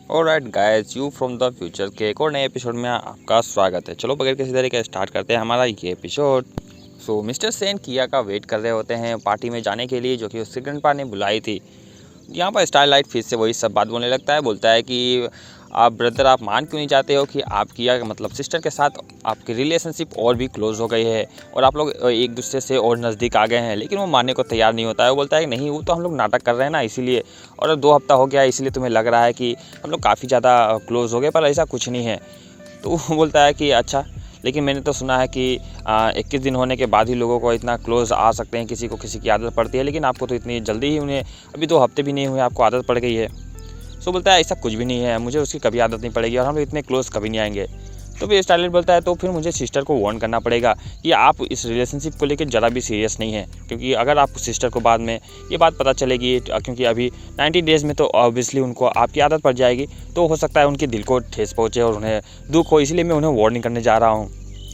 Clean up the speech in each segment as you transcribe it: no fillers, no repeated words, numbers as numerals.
Alright guys, you from the future के एक और नए एपिसोड में आपका स्वागत है। चलो बगैर किसी तरीके स्टार्ट करते हैं हमारा ये एपिसोड। मिस्टर सेन किया का वेट कर रहे होते हैं पार्टी में जाने के लिए, जो कि उसके ग्रैंडपा ने बुलाई थी। यहाँ पर स्टारलाइट फिर से वही सब बात बोलने लगता है। बोलता है कि आप ब्रदर, आप मान क्यों नहीं चाहते हो कि आप किया मतलब सिस्टर के साथ आपकी रिलेशनशिप और भी क्लोज हो गई है और आप लोग एक दूसरे से और नज़दीक आ गए हैं। लेकिन वो मानने को तैयार नहीं होता है। वो बोलता है नहीं, वो तो हम लोग नाटक कर रहे हैं ना, इसीलिए, और 2 हफ्ता हो गया इसलिए तुम्हें लग रहा है कि हम लोग काफ़ी ज़्यादा क्लोज हो गए, पर ऐसा कुछ नहीं है। तो वो बोलता है कि अच्छा, लेकिन मैंने तो सुना है कि 21 दिन होने के बाद ही लोगों को इतना क्लोज आ सकते हैं, किसी को किसी की आदत पड़ती है, लेकिन आपको तो इतनी जल्दी ही, उन्हें अभी 2 हफ्ते भी नहीं हुए आपको आदत पड़ गई है। बोलता है ऐसा कुछ भी नहीं है, मुझे उसकी कभी आदत नहीं पड़ेगी और हम लोग इतने क्लोज कभी नहीं आएंगे। तो फिर स्टारलाइट बोलता है तो फिर मुझे सिस्टर को वार्न करना पड़ेगा कि आप इस रिलेशनशिप को लेकर ज़रा भी सीरियस नहीं है, क्योंकि अगर आप सिस्टर को बाद में ये बात पता चलेगी, क्योंकि अभी 90 डेज़ में तो ऑब्वियसली उनको आपकी आदत पड़ जाएगी, तो हो सकता है उनके दिल को ठेस पहुँचे और उन्हें दुख हो, इसलिए मैं उन्हें वार्निंग करने जा रहा हूँ।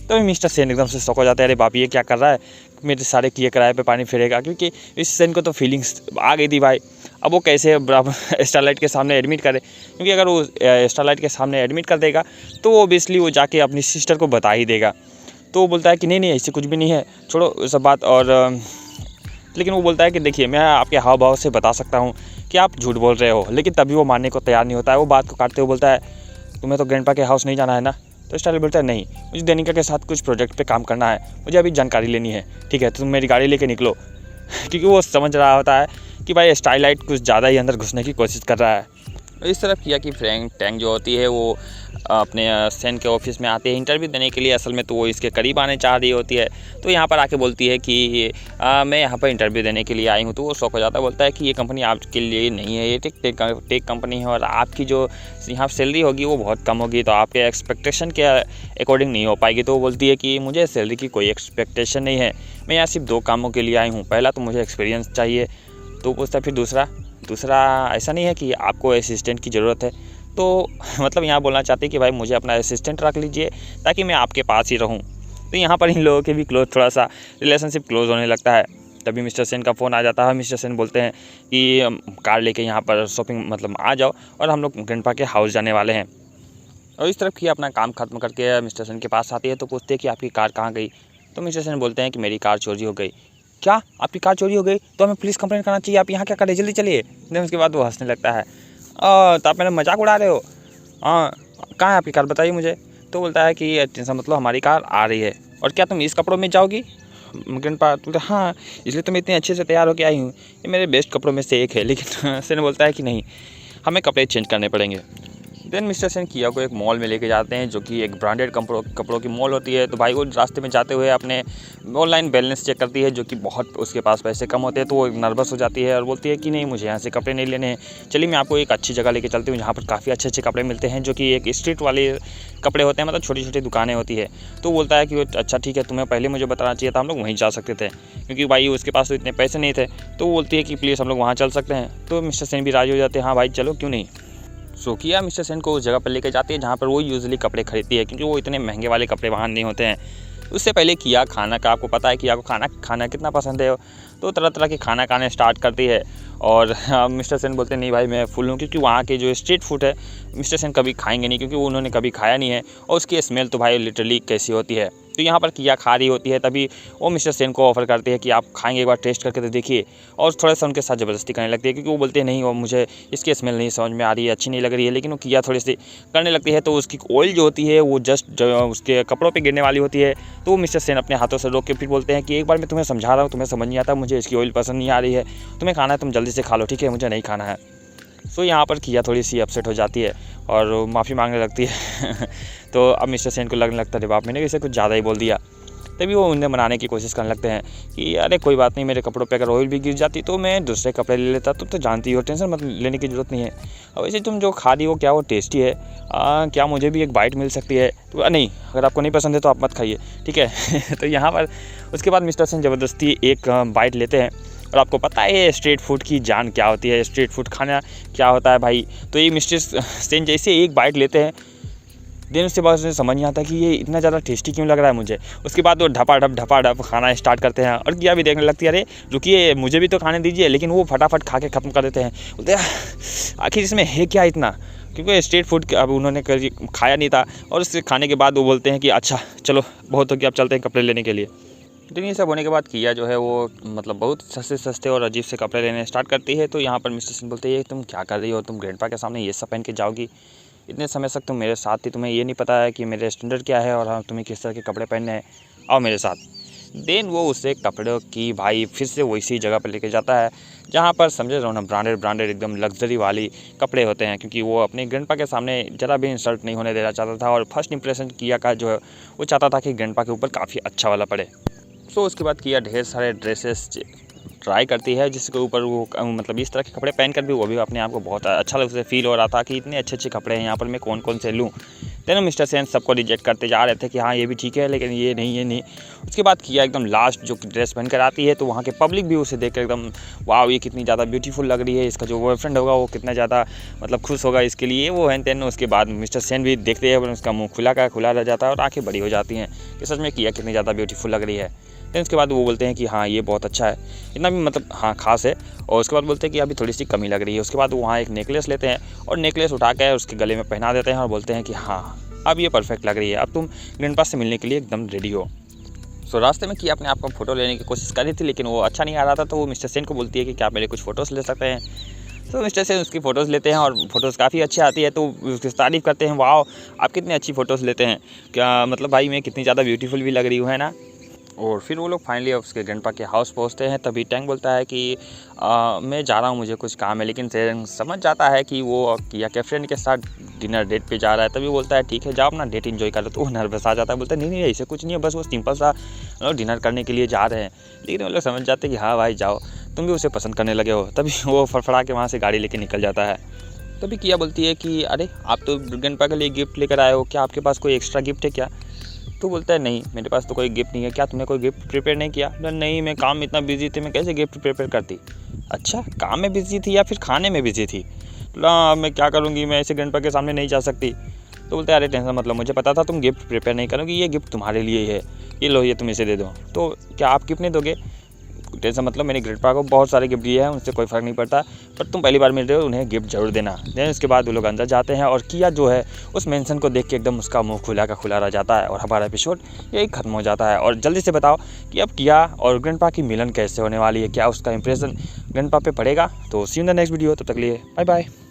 तो मिस्टर सेन एकदम से शॉक हो जाता है, अरे बाप ये क्या कर रहा है, मेरे सारे किए किराए पे पानी फेरेगा, क्योंकि इस सेन को तो फीलिंग्स आ गई थी भाई। अब वो कैसे स्टारलाइट के सामने एडमिट करे, क्योंकि अगर वो स्टारलाइट के सामने एडमिट कर देगा तो ओबियसली वो जाके अपनी सिस्टर को बता ही देगा। तो वो बोलता है कि नहीं ऐसे कुछ भी नहीं है, छोड़ो सब बात। और लेकिन वो बोलता है कि देखिए, मैं आपके हाव भाव से बता सकता हूँ कि आप झूठ बोल रहे हो, लेकिन तभी वो मानने को तैयार नहीं होता है। वो बात को काटते हुए बोलता है तुम्हें तो ग्रैंडपा के हाउस नहीं जाना है ना। तो स्टारलाइट बोलता है नहीं, मुझे डेनिका के साथ कुछ प्रोजेक्ट पे काम करना है, मुझे अभी जानकारी लेनी है, ठीक है, तो तुम मेरी गाड़ी लेके निकलो। क्योंकि वो समझ रहा होता है कि भाई स्टारलाइट कुछ ज़्यादा ही अंदर घुसने की कोशिश कर रहा है। इस तरफ किया कि फ्रैंक टैंक जो होती है वो अपने सेन के ऑफिस में आते हैं इंटरव्यू देने के लिए। असल में तो वो इसके करीब आने चाह रही होती है, तो यहाँ पर आके बोलती है कि मैं यहाँ पर इंटरव्यू देने के लिए आई हूँ। तो वो शौक हो जाता है, बोलता है कि ये कंपनी आपके लिए नहीं है, ये टेक कंपनी है और आपकी जो यहाँ सैलरी होगी वो बहुत कम होगी, तो आपके एक्सपेक्टेशन के अकॉर्डिंग नहीं हो पाएगी। तो वो बोलती है कि मुझे सैलरी की कोई एक्सपेक्टेशन नहीं है, मैं यहाँ सिर्फ 2 कामों के लिए आई हूँ। पहला तो मुझे एक्सपीरियंस चाहिए, तो पूछता है फिर दूसरा ऐसा नहीं है कि आपको असिस्टेंट की ज़रूरत है। तो मतलब यहाँ बोलना चाहते हैं कि भाई मुझे अपना असिस्टेंट रख लीजिए ताकि मैं आपके पास ही रहूँ। तो यहाँ पर इन लोगों के भी थोड़ा सा रिलेशनशिप क्लोज होने लगता है। तभी मिस्टर सेन का फ़ोन आ जाता है। मिस्टर सेन बोलते हैं कि कार लेके यहाँ पर शॉपिंग मतलब आ जाओ और हम लोग ग्रैंडपा के हाउस जाने वाले हैं। और इस तरफ की अपना काम ख़त्म करके मिस्टर सेन के पास आती है, तो पूछते हैं कि आपकी कार कहाँ गई। तो मिस्टर सेन बोलते हैं कि मेरी कार चोरी हो गई। क्या, आपकी कार चोरी हो गई? तो हमें पुलिस कंप्लेंट करना चाहिए, आप यहाँ क्या कर रहे, जल्दी चलिए। देन उसके बाद वो हंसने लगता है, तो आप मेरा मजाक उड़ा रहे हो? हाँ, कहाँ है आपकी कार, बताइए मुझे। तो बोलता है कि टेंशन मतलब हमारी कार आ रही है, और क्या तुम इस कपड़ों में जाओगी? ग्रैंडपा बोलते हाँ, इसलिए तो मैं इतने अच्छे से तैयार होकर आई हूँ, ये मेरे बेस्ट कपड़ों में से एक है। लेकिन सेन बोलता है कि नहीं, हमें कपड़े चेंज करने पड़ेंगे। देन मिस्टर सेन किया को एक मॉल में लेके जाते हैं, जो कि एक ब्रांडेड कपड़ों की मॉल होती है। तो भाई वो रास्ते में जाते हुए अपने ऑनलाइन बैलेंस चेक करती है, जो कि बहुत उसके पास पैसे कम होते हैं। तो वो नर्वस हो जाती है और बोलती है कि नहीं, मुझे यहाँ से कपड़े नहीं लेने हैं, चलिए मैं आपको एक अच्छी जगह लेके चलती हूँ जहाँ पर काफ़ी अच्छे अच्छे कपड़े मिलते हैं, जो कि एक स्ट्रीट वाले कपड़े होते हैं, मतलब छोटी छोटी दुकानें होती है। तो बोलता है कि अच्छा ठीक है, तुम्हें पहले मुझे बताना चाहिए था, हम लोग वहीं जा सकते थे, क्योंकि भाई उसके पास तो इतने पैसे नहीं थे। तो वो बोलती है कि प्लीज़ हम लोग वहाँ चल सकते हैं। तो मिस्टर सेन भी राजी हो जाते हैं, हाँ भाई चलो, क्यों नहीं। किया मिस्टर सेन को उस जगह पर लेकर जाती है जहाँ पर वो यूजुअली कपड़े खरीदती है, क्योंकि वो इतने महंगे वाले कपड़े वहाँ नहीं होते हैं। उससे पहले किया खाना का, आपको पता है किया को खाना कितना पसंद है, तो तरह तरह के खाना खाने स्टार्ट करती है। और मिस्टर सेन बोलते हैं नहीं भाई मैं फुल हूँ, क्योंकि वहाँ के जो स्ट्रीट फूड है मिस्टर सेन कभी खाएंगे नहीं, क्योंकि उन्होंने कभी खाया नहीं है, और उसकी स्मेल तो भाई लिटरली कैसी होती है। तो यहाँ पर किया खा रही होती है, तभी वो मिस्टर सेन को ऑफर करती है कि आप खाएंगे, एक बार टेस्ट करके तो देखिए। और थोड़ा सा उनके साथ ज़बरदस्ती करने लगती है, क्योंकि वो बोलते हैं नहीं, वो मुझे इसकी स्मेल नहीं समझ में आ रही है, अच्छी नहीं लग रही है। लेकिन वो किया थोड़ी सी करने लगती है, तो उसकी ऑयल जो होती है वो जस्ट उसके कपड़ों पर गिरने वाली होती है। तो वो मिस्टर सेन अपने हाथों से रोक के फिर बोलते हैं कि एक बार मैं तुम्हें समझा रहा हूँ, तुम्हें समझ नहीं आता, मुझे इसकी ऑयल पसंद नहीं आ रही है, तुम्हें खाना है तुम जल्दी से खा लो, ठीक है, मुझे नहीं खाना है। यहाँ पर किया थोड़ी सी अपसेट हो जाती है और माफ़ी मांगने लगती है। तो अब मिस्टर सेन को लगने लगता है बाप, मैंने इसे कुछ ज़्यादा ही बोल दिया। तभी वो उन्हें मनाने की कोशिश करने लगते हैं कि अरे कोई बात नहीं, मेरे कपड़ों पे अगर ऑयल भी गिर जाती तो मैं दूसरे कपड़े ले लेता, तो जानती हो, टेंशन मत लेने की ज़रूरत नहीं है। और वैसे तुम जो खा रही हो क्या वो टेस्टी है? क्या मुझे भी एक बाइट मिल सकती है? तो नहीं, अगर आपको नहीं पसंद है तो आप मत खाइए, ठीक है। तो यहाँ पर उसके बाद मिस्टर सेन ज़बरदस्ती एक बाइट लेते हैं। और आपको पता है स्ट्रीट फूड की जान क्या होती है, स्ट्रीट फूड खाना क्या होता है भाई। तो ये मिस्टर सेन जैसे एक बाइट लेते हैं, देन उसके बाद उसे समझ नहीं आता कि ये इतना ज़्यादा टेस्टी क्यों लग रहा है मुझे। उसके बाद वो ढपाढप खाना स्टार्ट करते हैं, और किया भी देखने लगती है, अरे रुकिए मुझे भी तो खाने दीजिए। लेकिन वो फटाफट खा के ख़त्म कर देते हैं, बोलते हैं आखिर इसमें है क्या इतना। क्योंकि स्ट्रीट फूड अब उन्होंने कभी खाया नहीं था, और उससे खाने के बाद वो बोलते हैं कि अच्छा चलो बहुत हो गया, अब चलते हैं कपड़े लेने के लिए। लेकिन ये सब होने के बाद किया जो है वो मतलब बहुत सस्ते सस्ते और अजीब से कपड़े लेने स्टार्ट करती है। तो यहाँ पर मिस्टर सेन बोलते हैं तुम क्या कर रही हो, तुम ग्रैंडपा के सामने ये सब पहन के जाओगी, इतने समय तक तुम मेरे साथ थी, तुम्हें ये नहीं पता है कि मेरे स्टैंडर्ड क्या है और हाँ तुम्हें किस तरह के कपड़े पहनने हैं, आओ मेरे साथ। देन वो उसे कपड़ों की भाई फिर से वैसी जगह पर लेके जाता है जहाँ पर समझे रहो ना ब्रांडेड एकदम लग्जरी वाली कपड़े होते हैं, क्योंकि वो अपने ग्रैंडपा के सामने ज़रा भी इंसल्ट नहीं होने देना चाहता था। और फर्स्ट इंप्रेशन किया का जो है वो चाहता था कि ग्रैंडपा के ऊपर काफ़ी अच्छा वाला पड़े। सो उसके बाद किया ढेर सारे ड्रेसेस ट्राई करती है, जिसके ऊपर वो मतलब इस तरह के कपड़े पहन कर भी वो भी अपने आप को बहुत अच्छा उसे फील हो रहा था कि इतने अच्छे अच्छे कपड़े हैं यहाँ पर, मैं कौन कौन से लूँ। देन मिस्टर सेन सबको रिजेक्ट करते जा रहे थे कि हाँ ये भी ठीक है लेकिन ये नहीं। उसके बाद किया एकदम लास्ट जो ड्रेस पहन कर आती है तो वहाँ के पब्लिक भी उसे देख कर एकदम वाह ये कितनी ज़्यादा ब्यूटीफुल लग रही है, इसका जो बॉयफ्रेंड होगा वो कितना ज़्यादा मतलब खुश होगा इसके लिए वो है। देन उसके बाद मिस्टर सेन भी देखते हैं, उसका मुँह खुला रह जाता है और आँखें बड़ी हो जाती हैं कि सच में किया कितनी ज़्यादा ब्यूटीफुल लग रही है। देन उसके बाद वो बोलते हैं कि हाँ ये बहुत अच्छा है, इतना भी मतलब हाँ खास है। और उसके बाद बोलते हैं कि अभी थोड़ी सी कमी लग रही है। उसके बाद वो वहाँ एक नेकलेस लेते हैं और नेकलेस उठा कर उसके गले में पहना देते हैं और बोलते हैं कि हाँ अब ये परफेक्ट लग रही है, अब तुम ग्रैंडपा से मिलने के लिए एकदम रेडी हो। सो रास्ते में किया अपने आप को फ़ोटो लेने की कोशिश कर रही थी लेकिन वो अच्छा नहीं आ रहा था, तो वो मिस्टर सेन को बोलती है कि क्या मेरे कुछ फ़ोटोज़ ले सकते हैं। तो मिस्टर सेन उसकी फ़ोटोज़ लेते हैं और फ़ोटोज़ काफ़ी अच्छी आती है, तो उसकी तारीफ़ करते हैं, वाह आप कितनी अच्छी फ़ोटोज़ लेते हैं, क्या मतलब भाई मैं कितनी ज़्यादा ब्यूटीफुल भी लग रही हूँ है ना। और फिर वो लोग फाइनली उसके ग्रैंडपा के हाउस पहुंचते हैं। तभी टैंक बोलता है कि मैं जा रहा हूँ, मुझे कुछ काम है। लेकिन सेन समझ जाता है कि वो किया के फ्रेंड के साथ डिनर डेट पे जा रहा है। तभी बोलता है ठीक है जाओ अपना डेट एंजॉय करो। तो वो नर्वस आ जाता है, बोलता है नहीं ऐसे कुछ नहीं है, बस वो सिंपल सा डिनर करने के लिए जा रहे हैं। लेकिन वो लोग समझ जाते हैं कि हाँ भाई जाओ, तुम भी उसे पसंद करने लगे हो। तभी वो फड़फड़ा के वहाँ से गाड़ी लेके निकल जाता है। तभी किया बोलती है कि अरे आप तो ग्रैंडपा के लिए गिफ्ट लेकर आए हो, क्या आपके पास कोई एक्स्ट्रा गिफ्ट है क्या। तो बोलता है नहीं मेरे पास तो कोई गिफ्ट नहीं है, क्या तुमने कोई गिफ्ट प्रिपेयर नहीं किया। नहीं मैं काम में इतना बिजी थी, मैं कैसे गिफ्ट प्रिपेयर करती। अच्छा काम में बिजी थी या फिर खाने में बिजी थी। ना मैं क्या करूँगी, मैं ऐसे ग्रैंडपा के सामने नहीं जा सकती। तो बोलते हैं अरे टेंशन मतलब मुझे पता था तुम गिफ्ट प्रिपेयर नहीं करोगी, ये गिफ्ट तुम्हारे लिए ही है, ये लो ये तुम इसे दे दो। तो क्या आप गिफ्ट नहीं दोगे। टेंशन मतलब मैंने ग्रैंडपा को बहुत सारे गिफ्ट दिए हैं, उनसे कोई फ़र्क नहीं पड़ता, पर तुम पहली बार मिल रहे हो उन्हें गिफ्ट जरूर देना। देन उसके बाद वो लोग अंदर जाते हैं और किया जो है उस मेंशन को देख के एकदम उसका मुंह खुला रह जाता है और हमारा एपिसोड यही खत्म हो जाता है। और जल्दी से बताओ कि अब किया और ग्रैंडपा की मिलन कैसे होने वाली है, क्या उसका इंप्रेशन ग्रैंडपा पे पड़ेगा। तो सी इन द नेक्स्ट वीडियो, तब तक लिए बाय बाय।